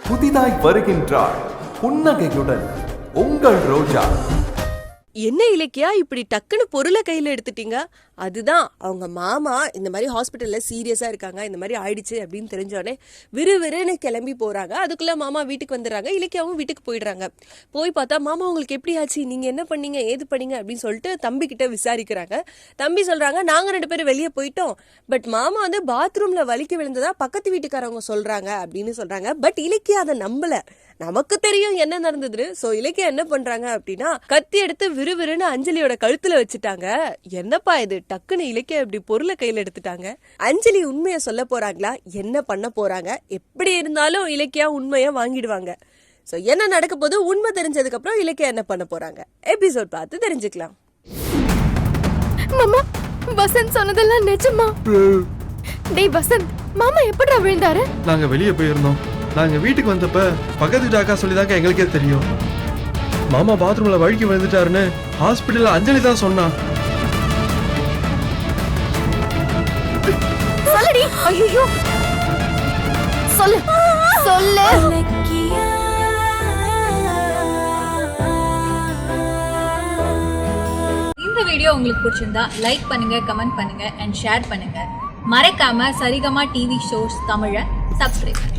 புதிதாய் வருகின்றாள் புன்னகையுடன் உங்கள் ரோஜா. என்ன இலக்கியா இப்படி டக்குன்னு பொருளை கையில எடுத்துட்டீங்க? அதுதான் அவங்க மாமா இந்த மாதிரி ஹாஸ்பிட்டல்ல சீரியஸா இருக்காங்க, இந்த மாதிரி ஆயிடுச்சு அப்படின்னு தெரிஞ்சோடனே விறுவிறுன்னு கிளம்பி போறாங்க. அதுக்குள்ள மாமா வீட்டுக்கு வந்துடுறாங்க, இலக்கியாவும் வீட்டுக்கு போயிடுறாங்க. போய் பார்த்தா மாமா உங்களுக்கு எப்படி ஆச்சு, நீங்க என்ன பண்ணீங்க, ஏது பண்ணீங்க அப்படின்னு சொல்லிட்டு தம்பி கிட்ட விசாரிக்கிறாங்க. தம்பி சொல்றாங்க, நாங்க 2 பேரும் வெளியே போயிட்டோம், பட் மாமா வந்து பாத்ரூம்ல வலிக்கு விழுந்ததா பக்கத்து வீட்டுக்காரவங்க சொல்றாங்க அப்படின்னு சொல்றாங்க. பட் இலக்கியா அதை நம்பல, நமக்கு தெரியும் என்ன நடந்தது. சோ இலக்கியா என்ன பண்றாங்க அப்படின்னா கத்தி எடுத்து விறுவிறுன்னு அஞ்சலியோட கழுத்துல வச்சுட்டாங்க. என்னப்பா இது, டக்குன்னு இலக்கியா இப்படி பொருளை கையில எடுத்துட்டாங்க. அஞ்சலி உண்மையை சொல்ல போறாங்களா, என்ன பண்ண போறாங்க? எப்படி இருந்தாலும் இலக்கியா உண்மையை வாங்கிடுவாங்க. சோ என்ன நடக்க போது உண்மை தெரிஞ்சதுக்கு அப்புறம் இலக்கியா என்ன பண்ண போறாங்க எபிசோட் பார்த்து தெரிஞ்சுக்கலாம். மாமா, வசந்த் சொன்னதெல்லாம் நிஜமா? டேய் வசந்த், மாமா எப்படிடா விழுந்தாரு? நாங்க வெளியே போயிருந்தோம். நாங்க வீட்டுக்கு வந்தப்ப பக்கத்து வீட்டு அக்கா சொல்லிதாங்க எங்களுக்கே தெரியும். மாமா பாத்ரூம்ல வழுக்கி விழுந்துட்டாருன்னு ஹாஸ்பிட்டல்ல அஞ்சலி தான் சொன்னா. சொல்லுடி. ஐயோ சொல்லு சொல்லு. இந்த வீடியோ உங்களுக்கு பிடிச்சிருந்தா லைக் பண்ணுங்க, கமெண்ட் பண்ணுங்க அண்ட் ஷேர் பண்ணுங்க. மறக்காம சரிகமா டிவி ஷோஸ் தமிழை சப்ஸ்கிரைப் பண்ணுங்க.